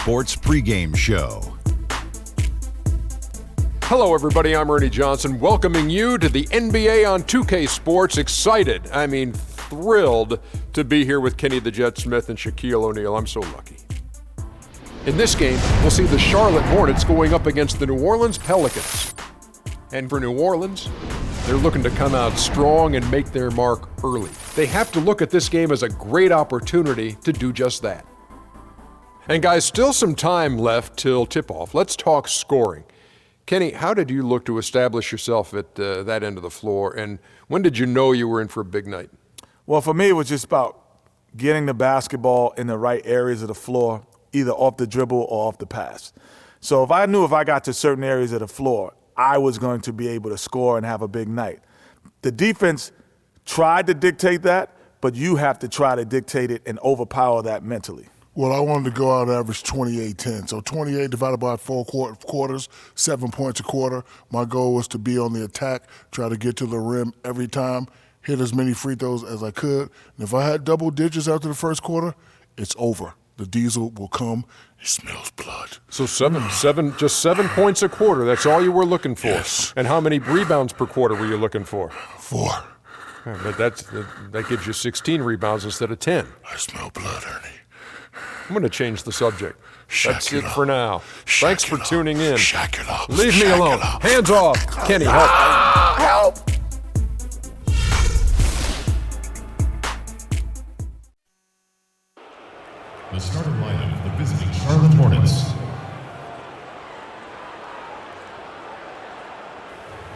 Sports Pregame Show. Hello, everybody. I'm Ernie Johnson, welcoming you to the NBA on 2K Sports. Excited, thrilled to be here with Kenny the Jet Smith and Shaquille O'Neal. I'm so lucky. In this game, we'll see the Charlotte Hornets going up against the New Orleans Pelicans. And for New Orleans, they're looking to come out strong and make their mark early. They have to look at this game as a great opportunity to do just that. And guys, still some time left till tip-off. Let's talk scoring. Kenny, how did you look to establish yourself at that end of the floor, and when did you know you were in for a big night? Well, for me, it was just about getting the basketball in the right areas of the floor, either off the dribble or off the pass. So if I knew if I got to certain areas of the floor, I was going to be able to score and have a big night. The defense tried to dictate that, but you have to try to dictate it and overpower that mentally. Well, I wanted to go out and average 28-10. So 28 divided by 4 quarters, 7 points a quarter. My goal was to be on the attack, try to get to the rim every time, hit as many free throws as I could. And if I had double digits after the first quarter, it's over. The diesel will come. It smells blood. So just 7 points a quarter. That's all you were looking for. Yes. And how many rebounds per quarter were you looking for? 4. But that gives you 16 rebounds instead of 10. I smell blood, Ernie. I'm going to change the subject. That's it for now. Shack Thanks for tuning in. Shack it up. Leave me Shack alone. it up. Hands off. Kenny, help. Help! The starting lineup for the visiting Charlotte Hornets.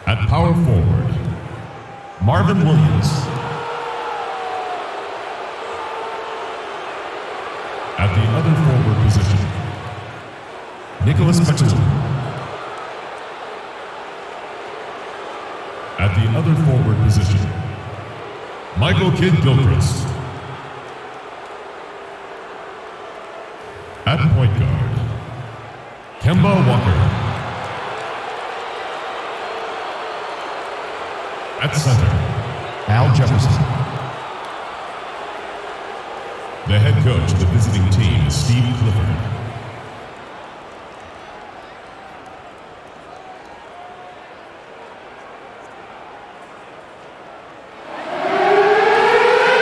At power forward, Marvin Williams. At the other forward position, Nicholas Batum. At the other forward position, Michael Kidd-Gilchrist. At point guard, Kemba Walker. At center, Al Jefferson. The head coach of the visiting team is Steve Clifford.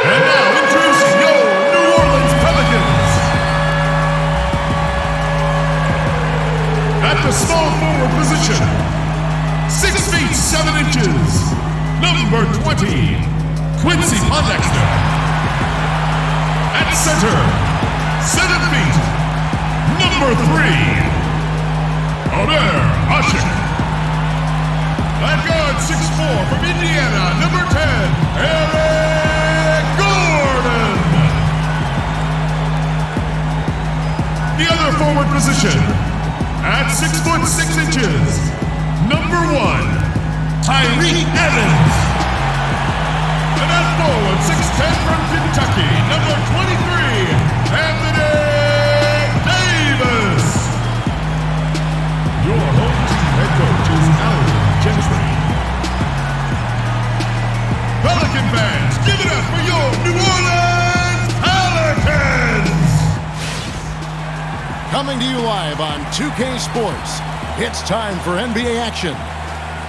And now introducing your New Orleans Pelicans. At the small forward position, 6 feet 7 inches, number 20, Quincy Pondexter. At center, 7 feet, number 3, Omer Ashik. At guard, 6'4", from Indiana, number 10, Eric Gordon. The other forward position, at 6 foot 6 inches, number 1, Tyreke Evans. And at forward, 6'10", from Kentucky, number 23, Anthony Davis. Your home team head coach is Alan Gentry. Pelican fans, give it up for your New Orleans Pelicans. Coming to you live on 2K Sports, it's time for NBA action.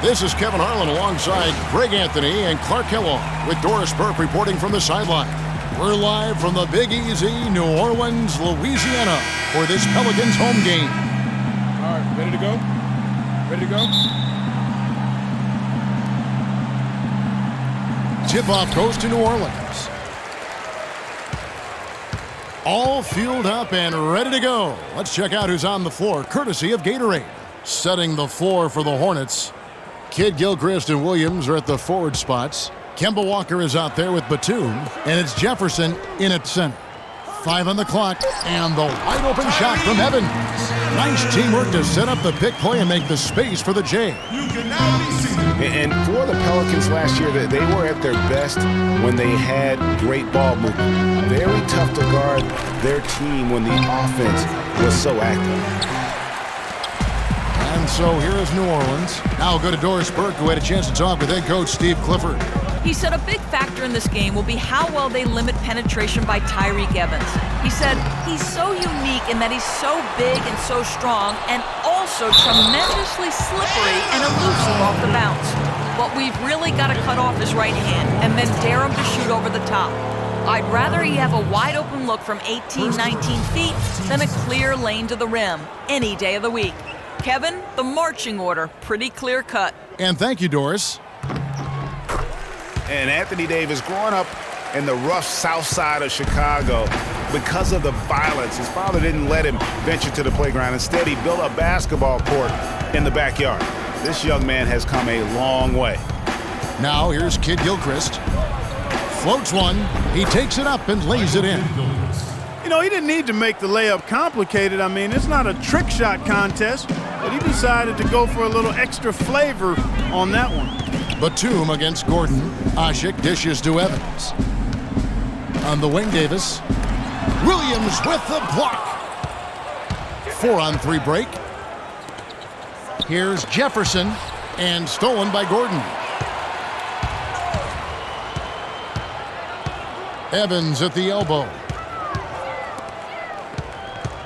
This is Kevin Harlan alongside Greg Anthony and Clark Kellogg with Doris Burke reporting from the sideline. We're live from the Big Easy, New Orleans, Louisiana for this Pelicans home game. All right, ready to go? Ready to go? Tip-off goes to New Orleans. All fueled up and ready to go. Let's check out who's on the floor, courtesy of Gatorade. Setting the floor for the Hornets. Kidd-Gilchrist and Williams are at the forward spots. Kemba Walker is out there with Batum, and it's Jefferson in at center. 5 on the clock, and the wide-open shot from Evans. Nice teamwork to set up the pick play and make the space for the J. And for the Pelicans last year, they were at their best when they had great ball movement. Very tough to guard their team when the offense was so active. And so here is New Orleans. Now we'll go to Doris Burke, who had a chance to talk with head coach Steve Clifford. He said a big factor in this game will be how well they limit penetration by Tyreke Evans. He said he's so unique in that he's so big and so strong and also tremendously slippery and elusive off the bounce. But we've really got to cut off his right hand and then dare him to shoot over the top. I'd rather he have a wide open look from 18, 19 feet than a clear lane to the rim any day of the week. Kevin, the marching order, pretty clear cut. And thank you, Doris. And Anthony Davis, growing up in the rough south side of Chicago, because of the violence, his father didn't let him venture to the playground. Instead, he built a basketball court in the backyard. This young man has come a long way. Now here's Kid Gilchrist. Floats one. He takes it up and lays it in. You know, he didn't need to make the layup complicated. I mean, it's not a trick shot contest, but he decided to go for a little extra flavor on that one. Batum against Gordon. Asik dishes to Evans. On the wing, Davis. Williams with the block. 4-on-3 break. Here's Jefferson, and stolen by Gordon. Evans at the elbow.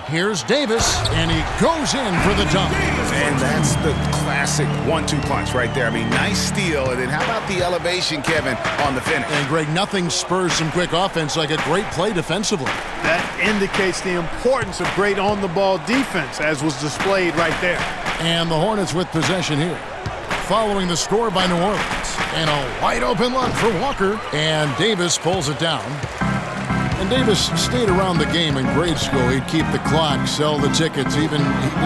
Here's Davis, and he goes in for the dunk. And that's the classic 1-2 punch right there. I mean, nice steal. And then how about the elevation, Kevin, on the finish? And Greg, nothing spurs some quick offense like a great play defensively. That indicates the importance of great on-the-ball defense, as was displayed right there. And the Hornets with possession here. Following the score by New Orleans. And a wide open look for Walker. And Davis pulls it down. And Davis stayed around the game in grade school. He'd keep the clock, sell the tickets, even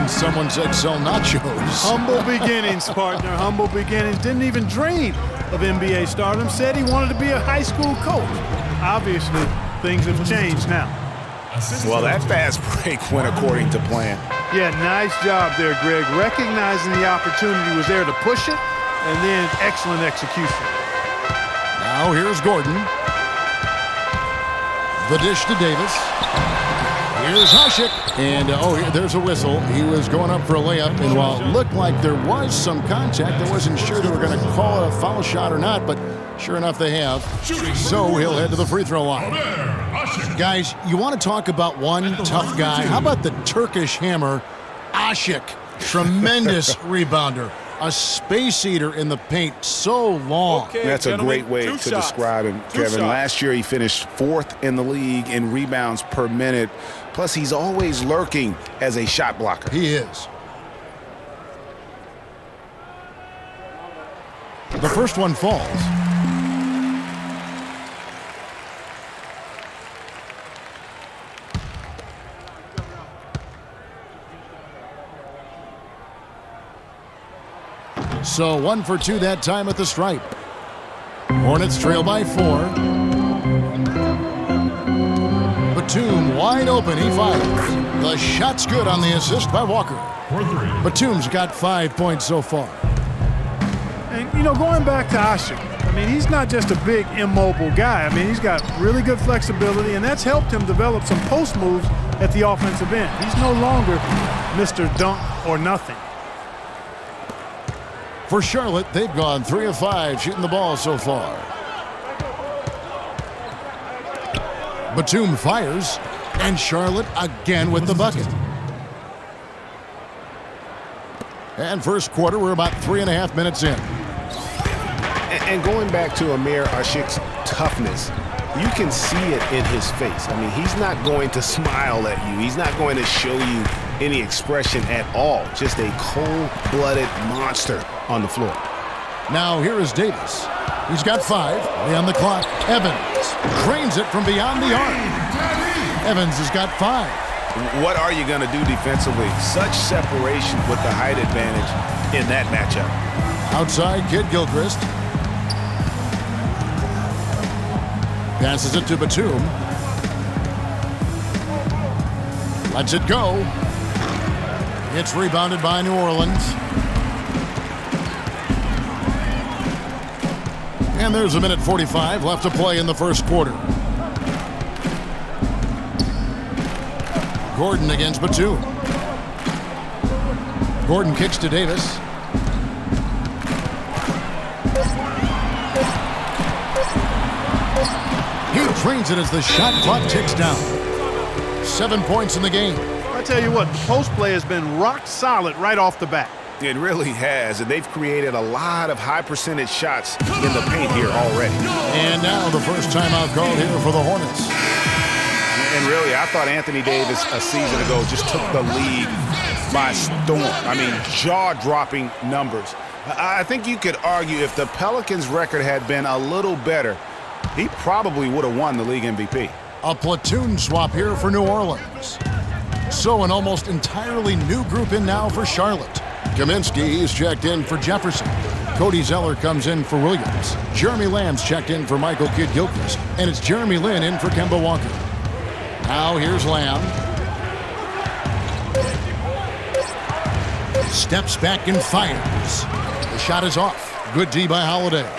someone said sell nachos. Humble beginnings, partner, humble beginnings. Didn't even dream of NBA stardom. Said he wanted to be a high school coach. Obviously, things have changed now. Well, that fast break went according to plan. Yeah, nice job there, Greg. Recognizing the opportunity was there to push it, and then excellent execution. Now here's Gordon. The dish to Davis. Here's Asik. And, there's a whistle. He was going up for a layup, and while it looked like there was some contact, I wasn't sure they were going to call it a foul shot or not, but sure enough they have. So he'll head to the free throw line. Guys, you want to talk about one tough guy? How about the Turkish hammer, Asik? Tremendous rebounder. A space eater in the paint, so long. Okay, that's a great way to describe him, Kevin. Last year he finished 4th in the league in rebounds per minute. Plus, he's always lurking as a shot blocker. He is. The first one falls. So 1 for 2 that time at the stripe. Hornets trail by 4. Batum wide open, he fires. The shot's good on the assist by Walker. Batum's got 5 points so far. And, you know, going back to Asik, I mean, he's not just a big, immobile guy. I mean, he's got really good flexibility, and that's helped him develop some post moves at the offensive end. He's no longer Mr. Dunk or nothing. For Charlotte, they've gone 3 of 5 shooting the ball so far. Batum fires, and Charlotte again with the bucket. And first quarter, we're about 3.5 minutes in. And going back to Amir Asik's toughness, you can see it in his face. I mean, he's not going to smile at you. He's not going to show you any expression at all. Just a cold-blooded monster on the floor. Now here is Davis. He's got 5. Play on the clock. Evans cranes it from beyond the arc. Evans has got 5. What are you going to do defensively? Such separation with the height advantage in that matchup. Outside, Kid Gilchrist. Passes it to Batum. Lets it go. It's rebounded by New Orleans. And there's 1:45 left to play in the first quarter. Gordon against Batum. Gordon kicks to Davis. He trains it as the shot clock ticks down. 7 points in the game. I tell you what, the post play has been rock solid right off the bat. It really has, and they've created a lot of high percentage shots in the paint here already. And now the first timeout called here for the Hornets. And really, I thought Anthony Davis a season ago just took the league by storm. I mean, jaw-dropping numbers. I think you could argue if the Pelicans' record had been a little better, he probably would have won the league MVP. A platoon swap here for New Orleans. So an almost entirely new group in now for Charlotte. Kaminsky is checked in for Jefferson. Cody Zeller comes in for Williams. Jeremy Lamb's checked in for Michael Kidd-Gilchrist. And it's Jeremy Lin in for Kemba Walker. Now here's Lamb. Steps back and fires. The shot is off. Good D by Holiday.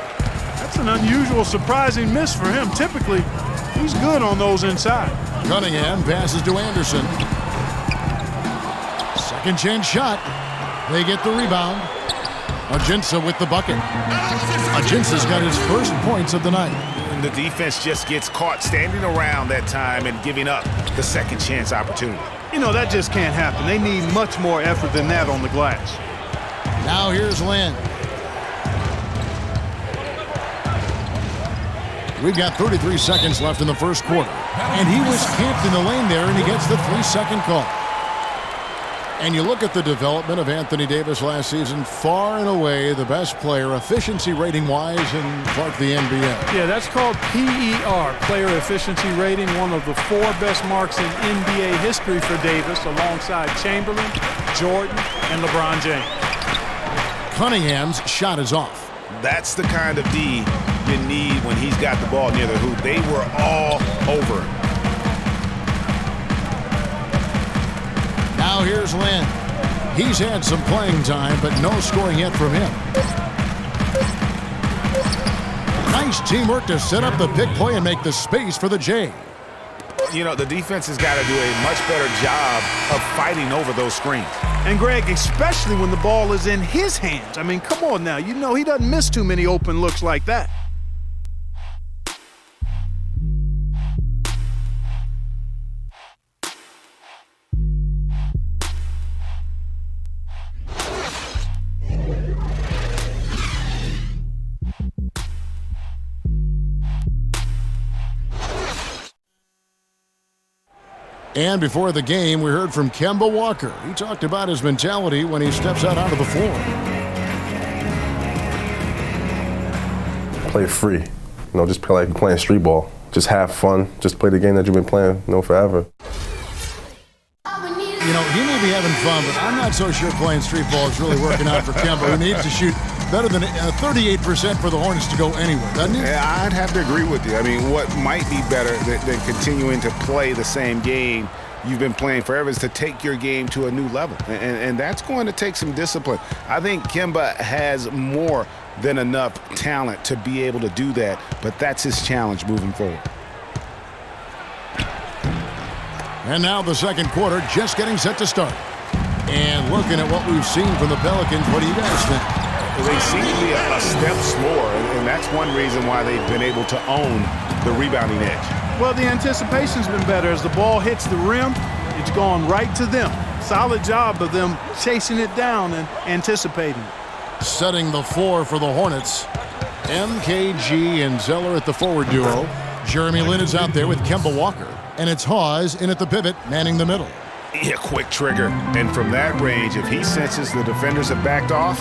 That's an unusual, surprising miss for him. Typically, he's good on those inside. Cunningham passes to Anderson. Second chance shot. They get the rebound. Ajinça with the bucket. Ajinça's got his first points of the night. And the defense just gets caught standing around that time and giving up the second chance opportunity. You know, that just can't happen. They need much more effort than that on the glass. Now here's Lin. We've got 33 seconds left in the first quarter. And he was camped in the lane there, and he gets the 3-second call. And you look at the development of Anthony Davis last season, far and away the best player, efficiency rating-wise, in Clark, the NBA. Yeah, that's called PER, player efficiency rating, one of the 4 best marks in NBA history for Davis, alongside Chamberlain, Jordan, and LeBron James. Cunningham's shot is off. That's the kind of D you need when he's got the ball near the hoop. They were all over him. Now here's Lin. He's had some playing time, but no scoring yet from him. Nice teamwork to set up the big play and make the space for the J. You know, the defense has got to do a much better job of fighting over those screens. And Greg, especially when the ball is in his hands. I mean, come on now. You know he doesn't miss too many open looks like that. And before the game, we heard from Kemba Walker. He talked about his mentality when he steps out onto the floor. Play free. You know, just play like you're playing street ball. Just have fun. Just play the game that you've been playing, forever. You know, he may be having fun, but I'm not so sure playing street ball is really working out for Kemba, who needs to shoot better than 38% for the Hornets to go anywhere, doesn't he? Yeah, I'd have to agree with you. I mean, what might be better than continuing to play the same game you've been playing forever is to take your game to a new level. And that's going to take some discipline. I think Kemba has more than enough talent to be able to do that, but that's his challenge moving forward. And now the second quarter just getting set to start. And looking at what we've seen from the Pelicans, what do you guys think? They seem to be a step slower, and that's one reason why they've been able to own the rebounding edge. Well, the anticipation's been better. As the ball hits the rim, it's gone right to them. Solid job of them chasing it down and anticipating. Setting the floor for the Hornets. MKG and Zeller at the forward duo. Jeremy Lin is out there with Kemba Walker. And it's Hawes in at the pivot, manning the middle. Yeah, quick trigger. And from that range, if he senses the defenders have backed off,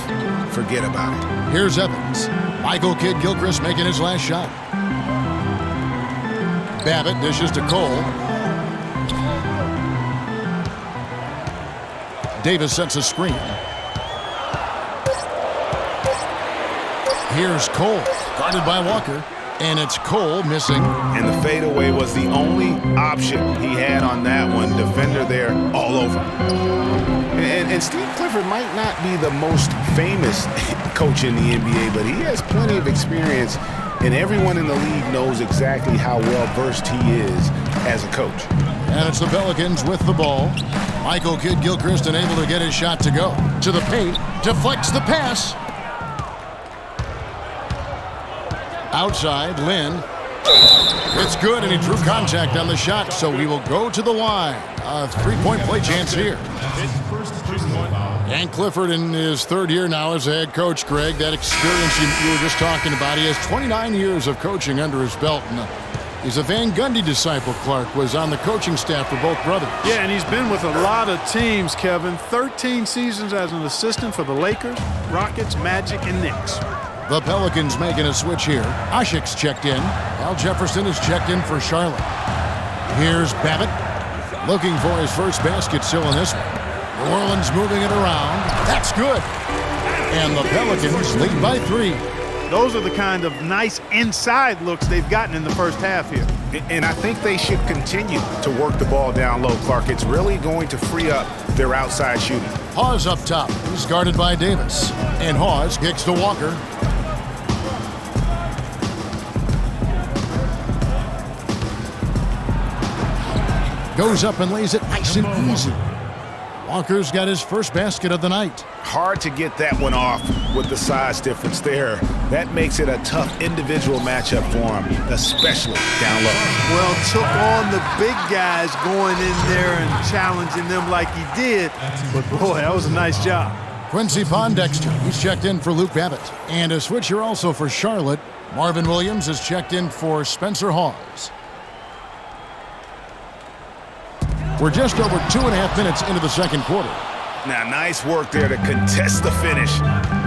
forget about it. Here's Evans. Michael Kidd-Gilchrist making his last shot. Babbitt dishes to Cole. Davis sets a screen. Here's Cole, guarded by Walker. And it's Cole missing. And the fadeaway was the only option he had on that one. Defender there all over. And Steve Clifford might not be the most famous coach in the NBA, but he has plenty of experience, and everyone in the league knows exactly how well-versed he is as a coach. And it's the Pelicans with the ball. Michael Kidd-Gilchrist unable to get his shot to go. To the paint, deflects the pass. Outside, Lin. It's good, and he drew contact on the shot, so he will go to the line. A three-point play chance here. And Clifford in his third year now as a head coach, Greg. That experience you were just talking about. He has 29 years of coaching under his belt. And he's a Van Gundy disciple. Clark was on the coaching staff for both brothers. Yeah, and he's been with a lot of teams, Kevin. 13 seasons as an assistant for the Lakers, Rockets, Magic, and Knicks. The Pelicans making a switch here. Ashik's checked in. Al Jefferson is checked in for Charlotte. Here's Babbitt looking for his first basket still in this one. New Orleans moving it around. That's good. And the Pelicans lead by 3. Those are the kind of nice inside looks they've gotten in the first half here. And I think they should continue to work the ball down low, Clark. It's really going to free up their outside shooting. Hawes up top. He's guarded by Davis. And Hawes kicks to Walker. Goes up and lays it nice and easy. Walker's got his first basket of the night. Hard to get that one off with the size difference there. That makes it a tough individual matchup for him, especially down low. Well, took on the big guys going in there and challenging them like he did. But, boy, that was a nice job. Quincy Pondexter, he's checked in for Luke Babbitt. And a switch here also for Charlotte. Marvin Williams is checked in for Spencer Hawes. We're just over 2.5 minutes into the second quarter. Now, nice work there to contest the finish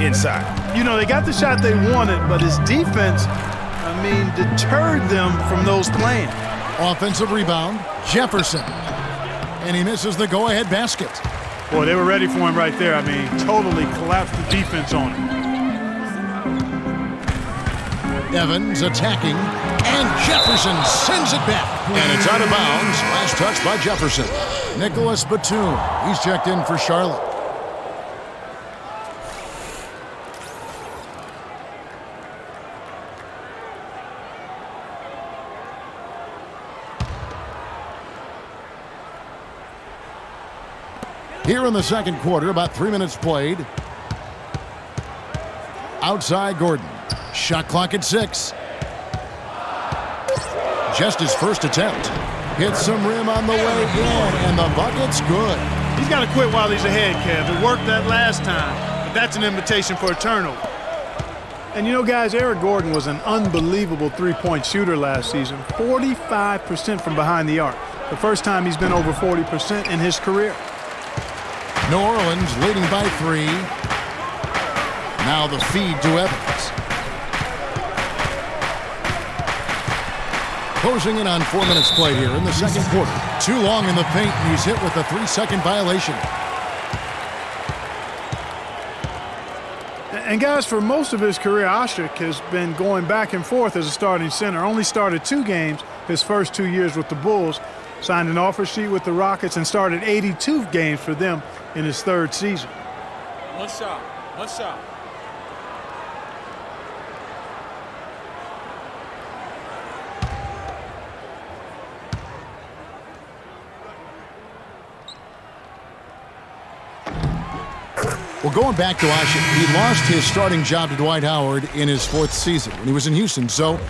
inside. You know, they got the shot they wanted, but his defense, deterred them from those playing. Offensive rebound, Jefferson. And he misses the go-ahead basket. Boy, they were ready for him right there. Totally collapsed the defense on him. Evans attacking, and Jefferson sends it back. And it's out of bounds. Last touch by Jefferson. Nicholas Batum, he's checked in for Charlotte. Here in the second quarter, about 3 minutes played. Outside Gordon. Shot clock at 6. Just his first attempt. Hits some rim on the way in, and the bucket's good. He's got to quit while he's ahead, Kev. It worked that last time, but that's an invitation for a turnover. And you know, guys, Eric Gordon was an unbelievable three-point shooter last season. 45% from behind the arc. The first time he's been over 40% in his career. New Orleans leading by 3. Now the feed to Evans. Closing in on 4 minutes played here in the second quarter. Too long in the paint, and he's hit with a 3-second violation. And guys, for most of his career, Ashik has been going back and forth as a starting center. Only started 2 games his first 2 years with the Bulls. Signed an offer sheet with the Rockets and started 82 games for them in his 3rd season. One shot. Well, going back to Ashik, he lost his starting job to Dwight Howard in his 4th season when he was in Houston. So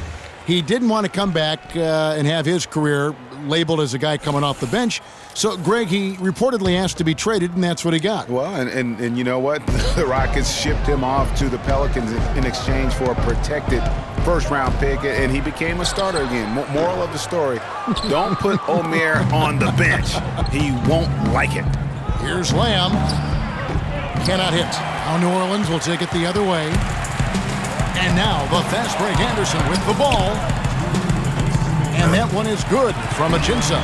he didn't want to come back and have his career labeled as a guy coming off the bench. So, Greg, he reportedly asked to be traded, and that's what he got. Well, and you know what? The Rockets shipped him off to the Pelicans in exchange for a protected first-round pick, and he became a starter again. Moral of the story, don't put Omer on the bench. He won't like it. Here's Lamb. Cannot hit. Now New Orleans will take it the other way. And now the fast break Anderson with the ball. And that one is good from Ajinça.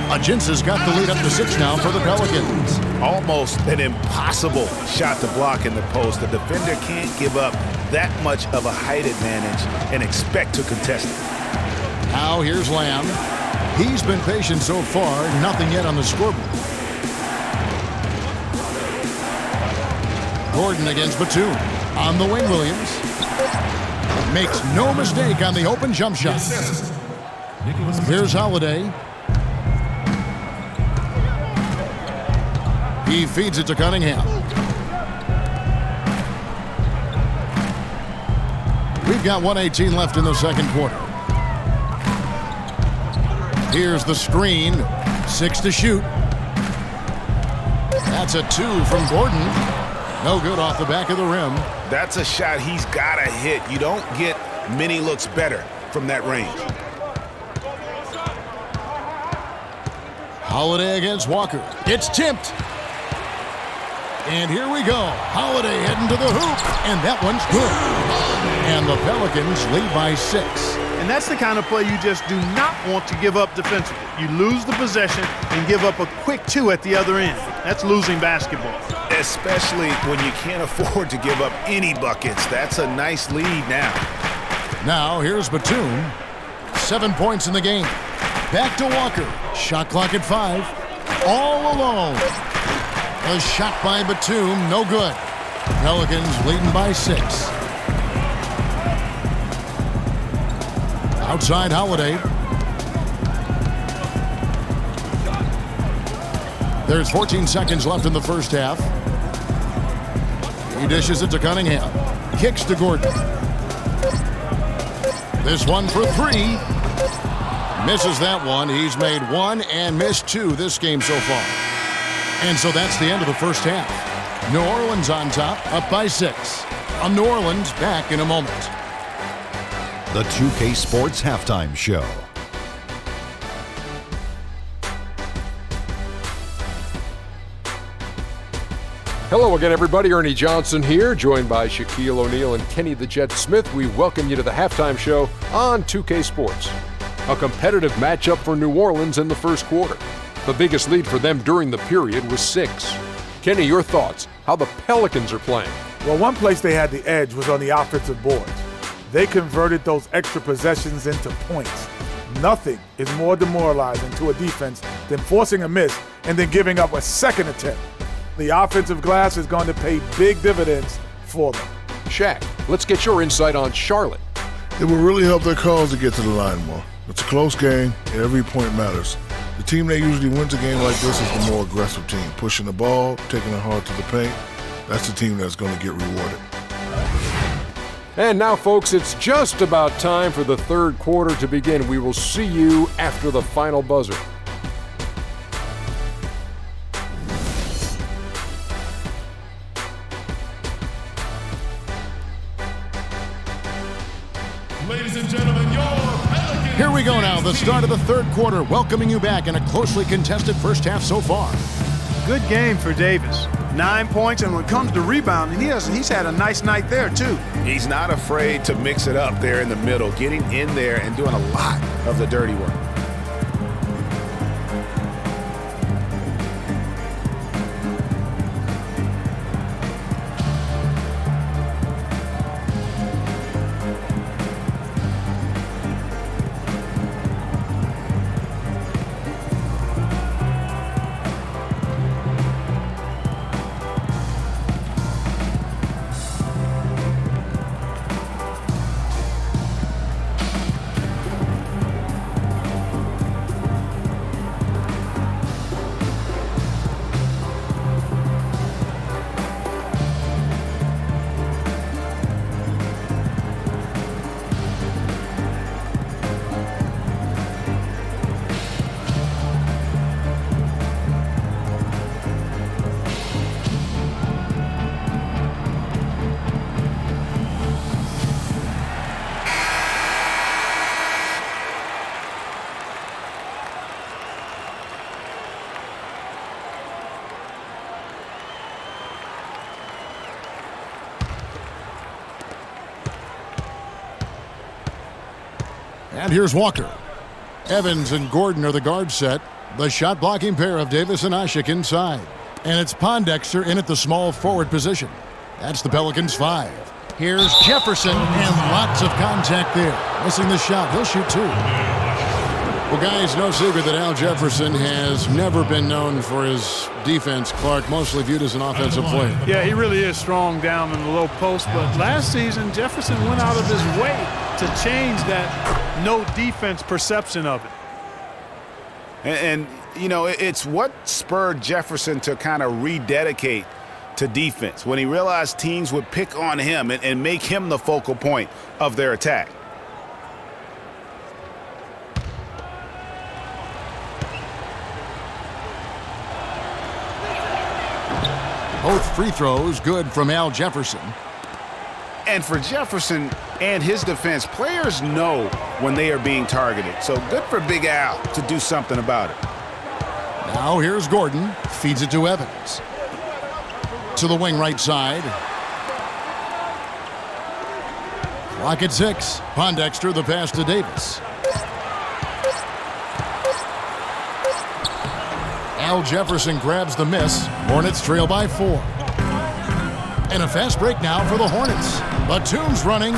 Ajinça's got the lead up to 6 now for the Pelicans. Almost an impossible shot to block in the post. The defender can't give up that much of a height advantage and expect to contest it. Now here's Lamb. He's been patient so far, nothing yet on the scoreboard. Gordon against Batum. On the wing, Williams. Makes no mistake on the open jump shot. Here's Holiday. He feeds it to Cunningham. We've got 1:18 left in the second quarter. Here's the screen. 6 to shoot. That's a 2 from Gordon. No good off the back of the rim. That's a shot he's got to hit. You don't get many looks better from that range. Holiday against Walker. It's tipped. And here we go. Holiday heading to the hoop. And that one's good. And the Pelicans lead by 6. And that's the kind of play you just do not want to give up defensively. You lose the possession and give up a quick 2 at the other end. That's losing basketball. Especially when you can't afford to give up any buckets. That's a nice lead now. Now here's Batum. 7 points in the game. Back to Walker. Shot clock at 5. All alone. A shot by Batum. No good. Pelicans leading by 6. Outside Holiday. There's 14 seconds left in the first half. He dishes it to Cunningham. Kicks to Gordon. This one for 3. Misses that one. He's made 1 and missed 2 this game so far. And so that's the end of the first half. New Orleans on top, up by 6. I'm New Orleans, back in a moment. The 2K Sports Halftime Show. Hello again, everybody. Ernie Johnson here, joined by Shaquille O'Neal and Kenny the Jet Smith. We welcome you to the halftime show on 2K Sports. A competitive matchup for New Orleans in the first quarter. The biggest lead for them during the period was 6. Kenny, your thoughts? How the Pelicans are playing? Well, one place they had the edge was on the offensive boards. They converted those extra possessions into points. Nothing is more demoralizing to a defense than forcing a miss and then giving up a second attempt. The offensive glass is going to pay big dividends for them. Shaq, let's get your insight on Charlotte. It will really help their cause to get to the line more. It's a close game. Every point matters. The team that usually wins a game like this is the more aggressive team, pushing the ball, taking it hard to the paint. That's the team that's going to get rewarded. And now, folks, it's just about time for the third quarter to begin. We will see you after the final buzzer. Ladies and gentlemen, your Pelicans. Here we go now, the start of the third quarter, welcoming you back in a closely contested first half so far. Good game for Davis. 9 points, and when it comes to rebounding, he's had a nice night there, too. He's not afraid to mix it up there in the middle, getting in there and doing a lot of the dirty work. And here's Walker. Evans and Gordon are the guard set. The shot blocking pair of Davis and Ashik inside. And it's Pondexter in at the small forward position. That's the Pelicans 5. Here's Jefferson, and lots of contact there. Missing the shot. He'll shoot 2. Well, guys, no secret that Al Jefferson has never been known for his defense. Clark, mostly viewed as an offensive player. Yeah, he really is strong down in the low post, but last season, Jefferson went out of his way to change that no defense perception of it. And you know, it's what spurred Jefferson to kind of rededicate to defense when he realized teams would pick on him and make him the focal point of their attack. Both free throws good from Al Jefferson. And for Jefferson and his defense, players know when they are being targeted. So good for Big Al to do something about it. Now here's Gordon. Feeds it to Evans. To the wing right side. Clock at 6. Pondexter the pass to Davis. Al Jefferson grabs the miss. Hornets trail by 4. And a fast break now for the Hornets. Batum's running.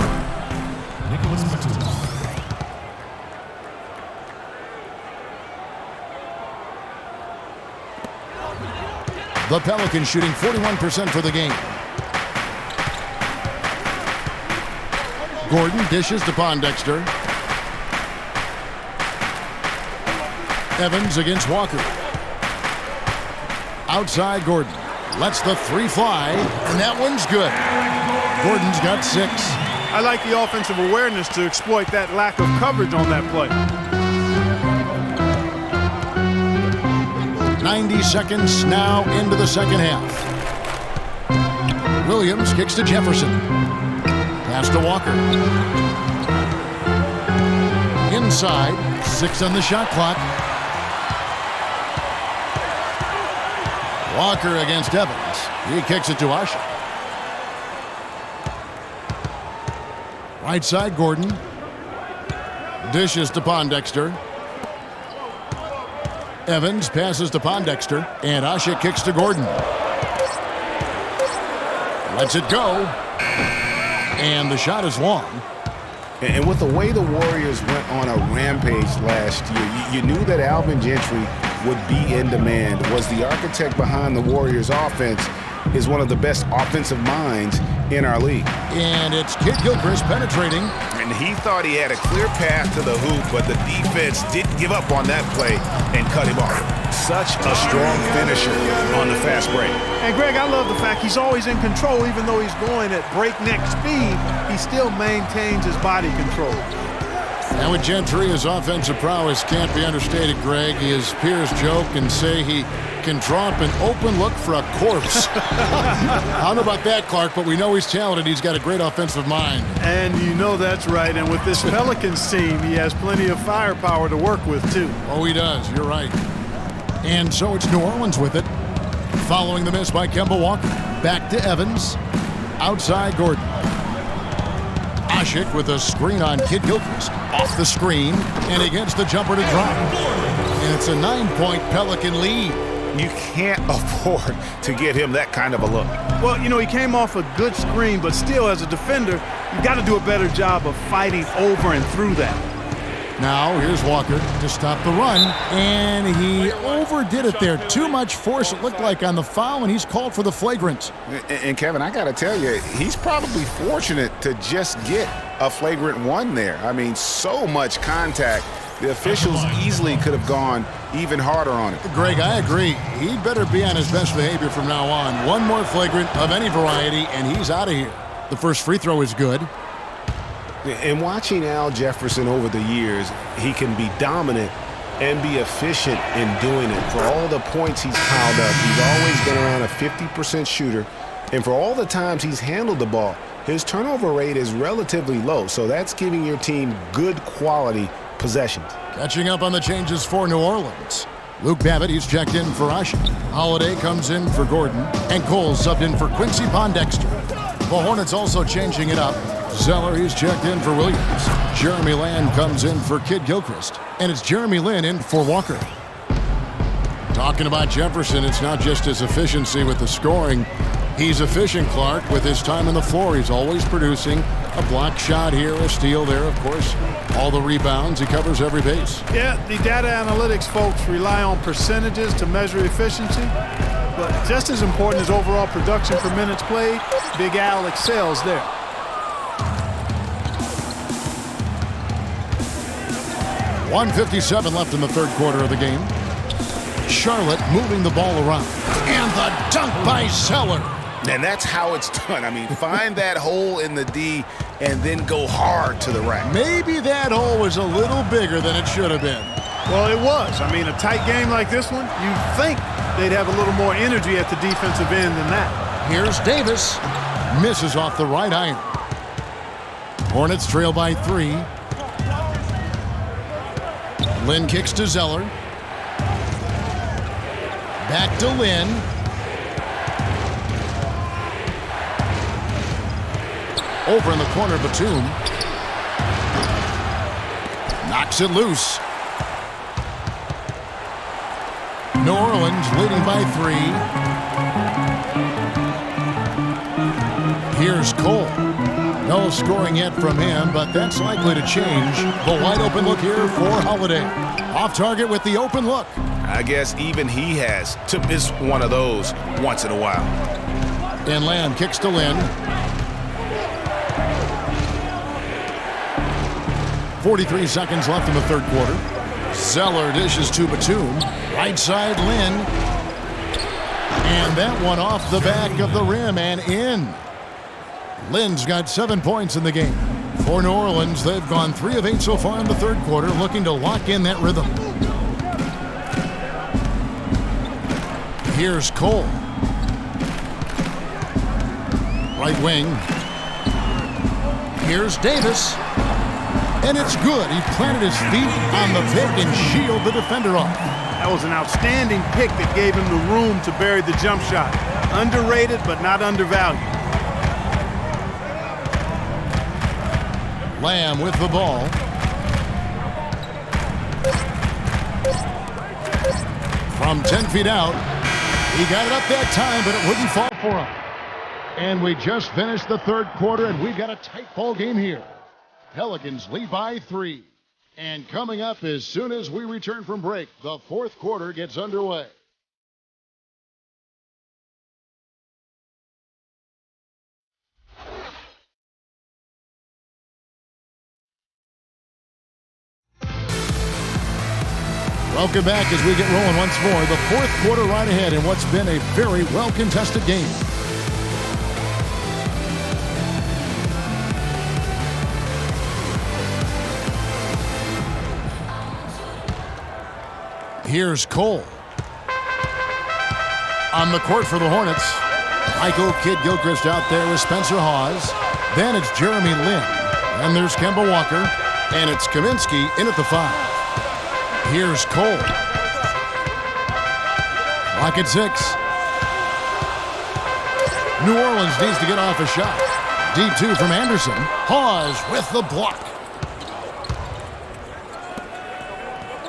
The Pelicans shooting 41% for the game. Gordon dishes to Pondexter. Evans against Walker. Outside Gordon. Lets the 3 fly, and that one's good. Gordon's got 6. I like the offensive awareness to exploit that lack of coverage on that play. 90 seconds now into the second half. Williams kicks to Jefferson. Pass to Walker. Inside, 6 on the shot clock. Walker against Evans. He kicks it to Usher. Right side, Gordon. Dishes to Pondexter. Evans passes to Pondexter. And Usher kicks to Gordon. Lets it go. And the shot is long. And with the way the Warriors went on a rampage last year, you knew that Alvin Gentry would be in demand. Was the architect behind the Warriors' offense, is one of the best offensive minds in our league. And it's Kid Gilchrist penetrating. And he thought he had a clear path to the hoop, but the defense didn't give up on that play and cut him off. Such a strong finisher on the fast break. And Greg, I love the fact he's always in control. Even though he's going at breakneck speed, he still maintains his body control. And with Gentry, his offensive prowess can't be understated, Greg. His peers joke and say he can draw up an open look for a corpse. I don't know about that, Clark, but we know he's talented. He's got a great offensive mind. And you know that's right. And with this Pelicans team, he has plenty of firepower to work with, too. Oh, he does. You're right. And so it's New Orleans with it. Following the miss by Kemba Walker. Back to Evans. Outside Gordon. Ashik with a screen on Kid Gilchrist. Off the screen, and he gets the jumper to drop. And it's a 9-point Pelican lead. You can't afford to get him that kind of a look. Well, you know, he came off a good screen, but still, as a defender, you got to do a better job of fighting over and through that. Now, here's Walker to stop the run, and he overdid it there. Too much force, it looked like, on the foul, and he's called for the flagrant. And Kevin, I got to tell you, he's probably fortunate to just get a flagrant 1 there. I mean, so much contact. The officials easily could have gone even harder on it. Greg, I agree. He better be on his best behavior from now on. One more flagrant of any variety, and he's out of here. The first free throw is good. And watching Al Jefferson over the years, he can be dominant and be efficient in doing it. For all the points he's piled up, he's always been around a 50% shooter. And for all the times he's handled the ball, his turnover rate is relatively low. So that's giving your team good quality possessions. Catching up on the changes for New Orleans. Luke Babbitt, he's checked in for Usher. Holiday comes in for Gordon. And Cole subbed in for Quincy Pondexter. The Hornets also changing it up. Zeller, he's checked in for Williams. Jeremy Lamb comes in for Kid Gilchrist. And it's Jeremy Lin in for Walker. Talking about Jefferson, it's not just his efficiency with the scoring. He's efficient, Clark, with his time on the floor. He's always producing a block shot here, a steal there, of course. All the rebounds, he covers every base. Yeah, the data analytics folks rely on percentages to measure efficiency. But just as important as overall production per minutes played, Big Al excels there. .157 left in the third quarter of the game. Charlotte moving the ball around. And the dunk by Zeller. And that's how it's done. I mean, find that hole in the D and then go hard to the rack. Maybe that hole was a little bigger than it should have been. Well, it was. I mean, a tight game like this one, you'd think they'd have a little more energy at the defensive end than that. Here's Davis. Misses off the right iron. Hornets trail by 3. Lynn kicks to Zeller. Back to Lynn. Over in the corner, Batum. Knocks it loose. New Orleans leading by 3. Here's Cole. No scoring yet from him, but that's likely to change. The wide open look here for Holiday. Off target with the open look. I guess even he has to miss one of those once in a while. And Lamb kicks to Lynn. 43 seconds left in the third quarter. Zeller dishes to Batum. Right side, Lynn. And that one off the back of the rim and in. Lynn's got 7 points in the game. For New Orleans, they've gone 3 of 8 so far in the third quarter, looking to lock in that rhythm. Here's Cole. Right wing. Here's Davis. And it's good. He planted his feet on the pick and shielded the defender off. That was an outstanding pick that gave him the room to bury the jump shot. Underrated, but not undervalued. Lamb with the ball. From 10 feet out. He got it up that time, but it wouldn't fall for him. And we just finished the third quarter, and we've got a tight ball game here. Pelicans lead by 3. And coming up as soon as we return from break, the fourth quarter gets underway. Welcome back as we get rolling once more. The fourth quarter right ahead in what's been a very well-contested game. Here's Cole. On the court for the Hornets. Michael Kidd-Gilchrist out there with Spencer Hawes. Then it's Jeremy Lin. And there's Kemba Walker. And it's Kaminsky in at the 5. Here's Cole. Clock at 6. New Orleans needs to get off a shot. Deep 2 from Anderson. Hawes with the block.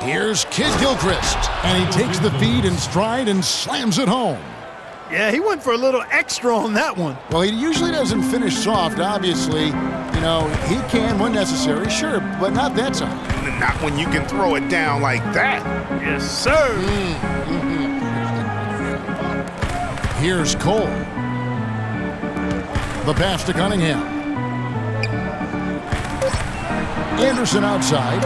Here's Kidd-Gilchrist. And he takes the feed in stride and slams it home. Yeah, he went for a little extra on that one. Well, he usually doesn't finish soft, obviously. You know, he can when necessary, sure, but not that time. Not when you can throw it down like that. Yes, sir. Here's Cole. The pass to Cunningham. Anderson outside.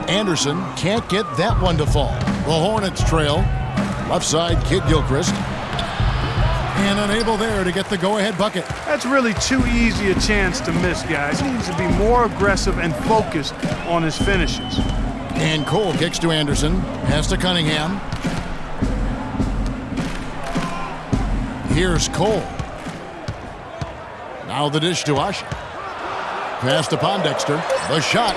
Anderson can't get that one to fall. The Hornets trail. Left side, Kidd-Gilchrist. And unable there to get the go-ahead bucket. That's really too easy a chance to miss, guys. He needs to be more aggressive and focused on his finishes. And Cole kicks to Anderson. Pass to Cunningham. Here's Cole. Now the dish to Asha. Pass to Pondexter. The shot.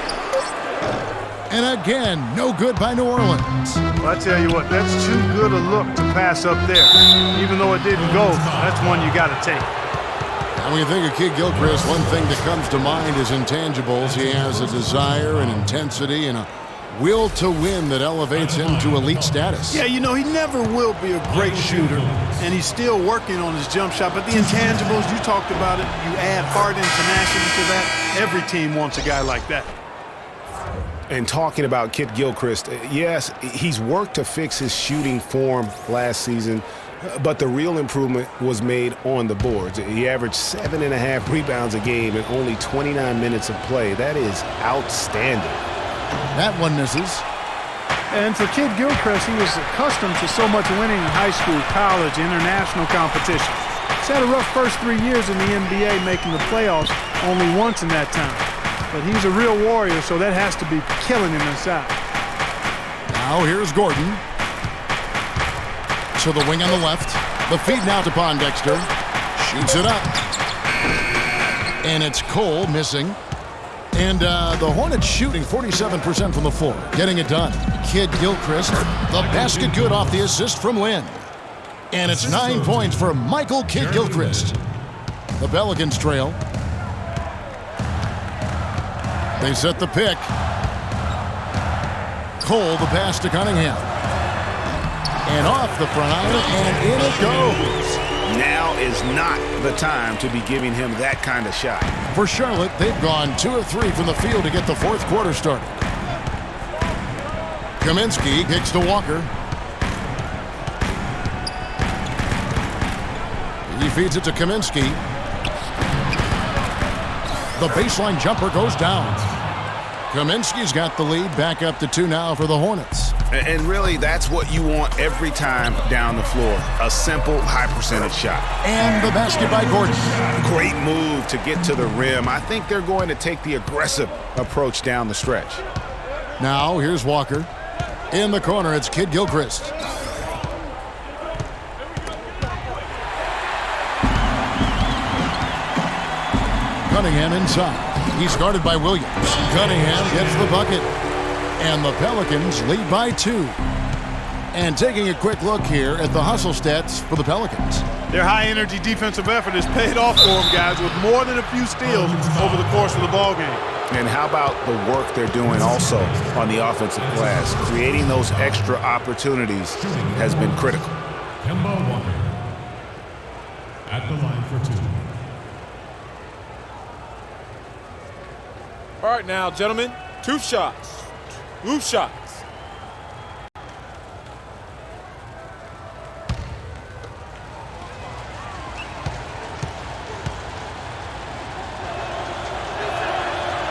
And again, no good by New Orleans. Well, I tell you what, that's too good a look to pass up there. Even though it didn't go, that's one you got to take. And when you think of Kidd-Gilchrist, one thing that comes to mind is intangibles. He has a desire and intensity and a will to win that elevates him to elite status. Yeah, you know, he never will be a great shooter, and he's still working on his jump shot. But the intangibles, you talked about it, you add heart and tenacity to that. Every team wants a guy like that. And talking about Kidd-Gilchrist, yes, he's worked to fix his shooting form last season, but the real improvement was made on the boards. He averaged 7.5 rebounds a game in only 29 minutes of play. That is outstanding. That one misses. And for Kidd-Gilchrist, he was accustomed to so much winning in high school, college, international competition. He's had a rough first 3 years in the NBA, making the playoffs only once in that time. but he's a real warrior, so that has to be killing him inside. Now here's Gordon. To the wing on the left. The feed now to Pondexter. Shoots it up. And it's Cole missing. And the Hornets shooting 47% from the floor. Getting it done. Kid Gilchrist. The basket good off the assist from Lynn. And it's 9 points for Michael Kid Gilchrist. The Pelicans trail. They set the pick. Cole, the pass to Cunningham. And off the front iron, and in it goes. Now is not the time to be giving him that kind of shot. For Charlotte, they've gone 2 of 3 from the field to get the fourth quarter started. Kaminsky kicks to Walker. He feeds it to Kaminsky. The baseline jumper goes down. Kaminsky's got the lead, back up to 2 now for the Hornets. And really, that's what you want every time down the floor. A simple, high-percentage shot. And the basket by Gordon. Great move to get to the rim. I think they're going to take the aggressive approach down the stretch. Now, here's Walker. In the corner, it's Kid Gilchrist. Cunningham inside. He's guarded by Williams. Cunningham gets the bucket. And the Pelicans lead by 2. And taking a quick look here at the hustle stats for the Pelicans. Their high-energy defensive effort has paid off for them, guys, with more than a few steals over the course of the ballgame. And how about the work they're doing also on the offensive glass? Creating those extra opportunities has been critical. Kemba Walker at the line for 2. All right now, gentlemen, 2 shots. 2 shots.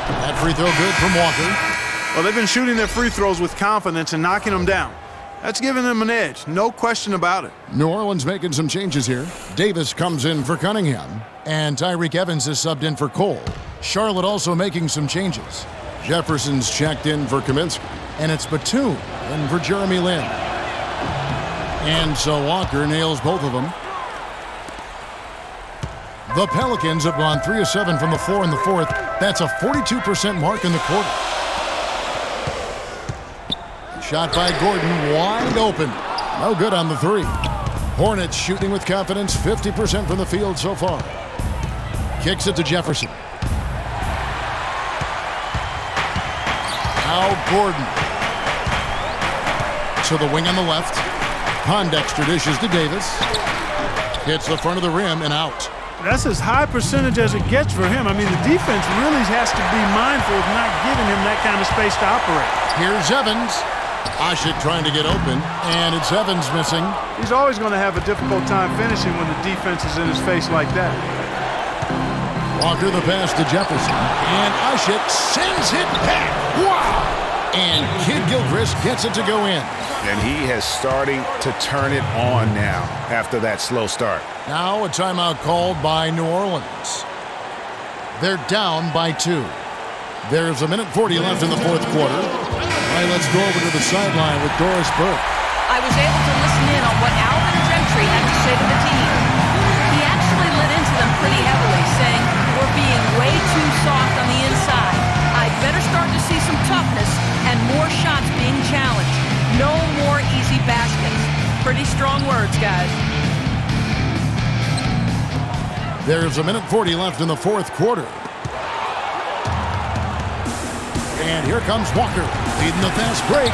That free throw good from Walker. Well, they've been shooting their free throws with confidence and knocking them down. That's giving them an edge, no question about it. New Orleans making some changes here. Davis comes in for Cunningham, and Tyreek Evans is subbed in for Cole. Charlotte also making some changes. Jefferson's checked in for Kaminsky, and it's Batum in for Jeremy Lin. And so Walker nails both of them. The Pelicans have gone 3 of 7 from the floor in the fourth. That's a 42% mark in the quarter. Shot by Gordon, wide open. No good on the 3. Hornets shooting with confidence, 50% from the field so far. Kicks it to Jefferson. Now Gordon. To the wing on the left. Pondexter dishes to Davis. Hits the front of the rim and out. That's as high percentage as it gets for him. I mean, the defense really has to be mindful of not giving him that kind of space to operate. Here's Evans. Asik trying to get open, and it's Evans missing. He's always going to have a difficult time finishing when the defense is in his face like that. Walker the pass to Jefferson, and Asik sends it back. Wow! And Kid Gilchrist gets it to go in. And he is starting to turn it on now after that slow start. Now a timeout called by New Orleans. They're down by 2. There's 1:40 left in the fourth quarter. All right, let's go over to the sideline with Doris Burke. I was able to listen in on what Alvin Gentry had to say to the team. He actually lit into them pretty heavily, saying, "We're being way too soft on the inside. I better start to see some toughness and more shots being challenged. No more easy baskets." Pretty strong words, guys. There's 1:40 left in the fourth quarter. And here comes Walker, leading the fast break.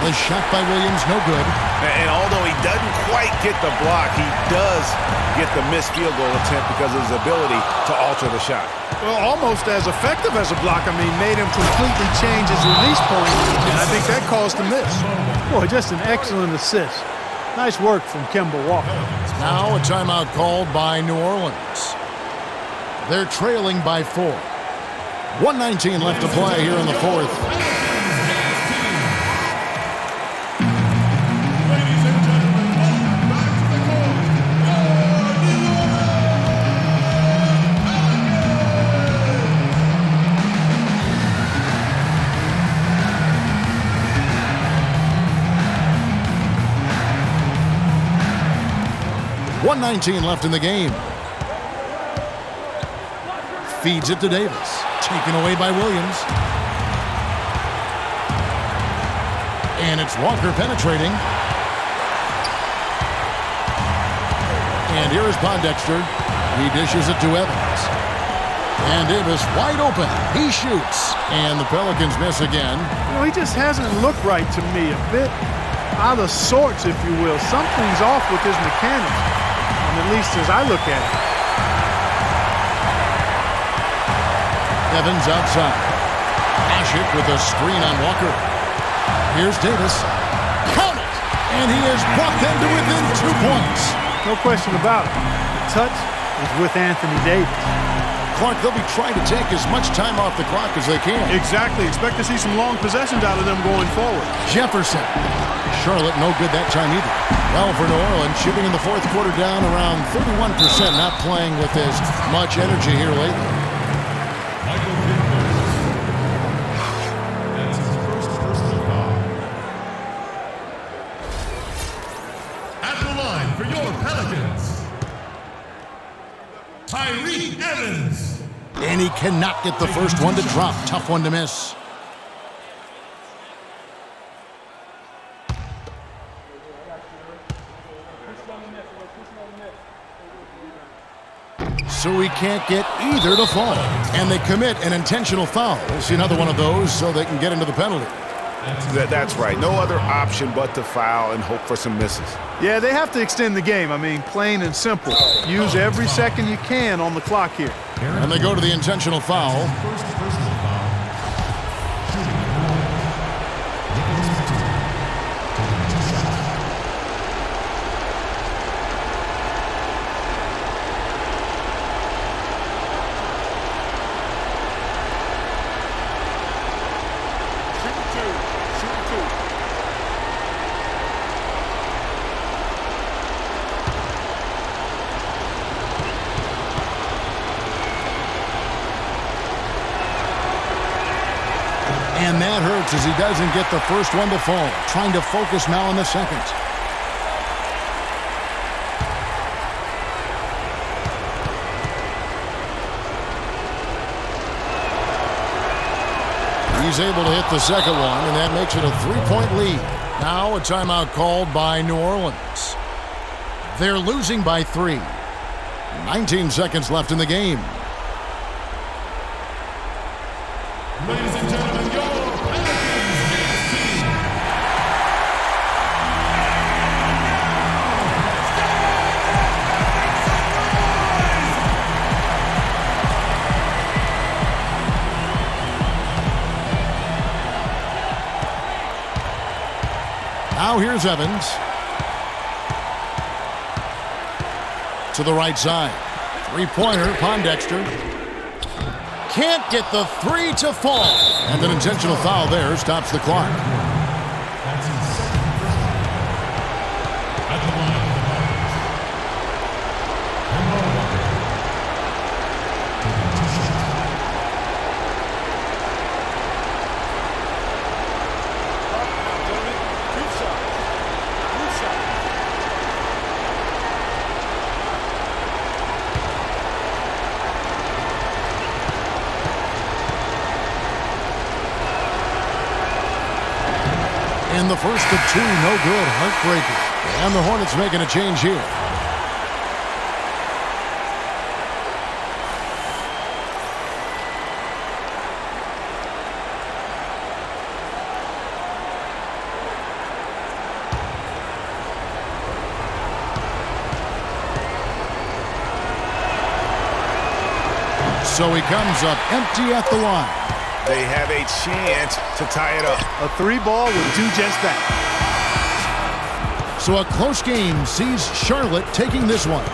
The shot by Williams, no good. And although he doesn't quite get the block, he does get the missed field goal attempt because of his ability to alter the shot. Well, almost as effective as a block. I mean, made him completely change his release point, and I think that caused the miss. Boy, just an excellent assist. Nice work from Kemba Walker. Now a timeout called by New Orleans. They're trailing by 4. 1:19 left to play here in the fourth. 1:19 left in the game. Feeds it to Davis. Taken away by Williams. And it's Walker penetrating. And here is Pondexter. He dishes it to Evans. And Davis wide open. He shoots. And the Pelicans miss again. He just hasn't looked right to me. A bit out of sorts, if you will. Something's off with his mechanics, at least as I look at it. Evans outside. Ashik with a screen on Walker. Here's Davis. Count it! And he has brought them to within 2 points. No question about it. The touch is with Anthony Davis. Clark, they'll be trying to take as much time off the clock as they can. Exactly. Expect to see some long possessions out of them going forward. Jefferson. Charlotte no good that time either. Well, for New Orleans, shooting in the fourth quarter down around 31%, not playing with as much energy here lately. That's his first personal foul. At the line for your Pelicans, Tyreke Evans. And he cannot get the first one to drop. Tough one to miss. So he can't get either to fall. And they commit an intentional foul. We'll see another one of those so they can get into the penalty. That's right. No other option but to foul and hope for some misses. Yeah, they have to extend the game. I mean, plain and simple. Use every second you can on the clock here. And they go to the intentional foul. And that hurts as he doesn't get the first one to fall. Trying to focus now on the second. He's able to hit the second one, and that makes it a 3-point lead. Now a timeout called by New Orleans. They're losing by 3. 19 seconds left in the game. Ladies and gentlemen, your Pelicans team. Now here's Evans. To the right side. Three-pointer, Pondexter. Can't get the three to fall. And an intentional foul there stops the clock. That's his second personal. At the line of the Hornets, Kemba Walker. Taking 2 shots. And the first of 2, no good. Heartbreaker. And the Hornets making a change here. So he comes up empty at the line. They have a chance to tie it up. A 3-ball would do just that. So a close game sees Charlotte taking this one.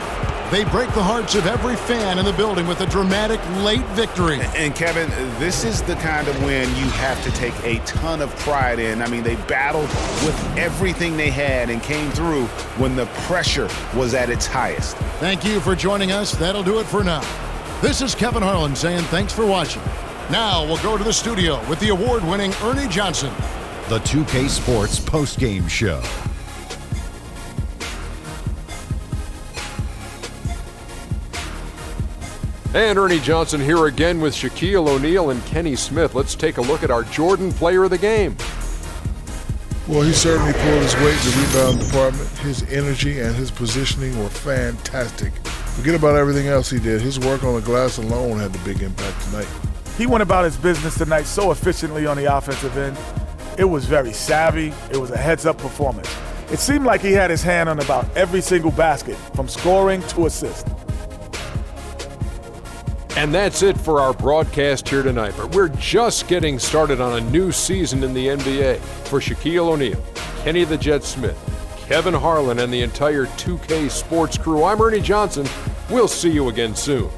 They break the hearts of every fan in the building with a dramatic late victory. And Kevin, this is the kind of win you have to take a ton of pride in. I mean, they battled with everything they had and came through when the pressure was at its highest. Thank you for joining us. That'll do it for now. This is Kevin Harlan saying thanks for watching. Now we'll go to the studio with the award-winning Ernie Johnson. The 2K Sports postgame show. And Ernie Johnson here again with Shaquille O'Neal and Kenny Smith. Let's take a look at our Jordan player of the game. Well, he certainly pulled his weight in the rebound department. His energy and his positioning were fantastic. Forget about everything else he did. His work on the glass alone had the big impact tonight. He went about his business tonight so efficiently on the offensive end. It was very savvy. It was a heads-up performance. It seemed like he had his hand on about every single basket, from scoring to assist. And that's it for our broadcast here tonight. But we're just getting started on a new season in the NBA. For Shaquille O'Neal, Kenny the Jet Smith, Kevin Harlan, and the entire 2K Sports crew, I'm Ernie Johnson. We'll see you again soon.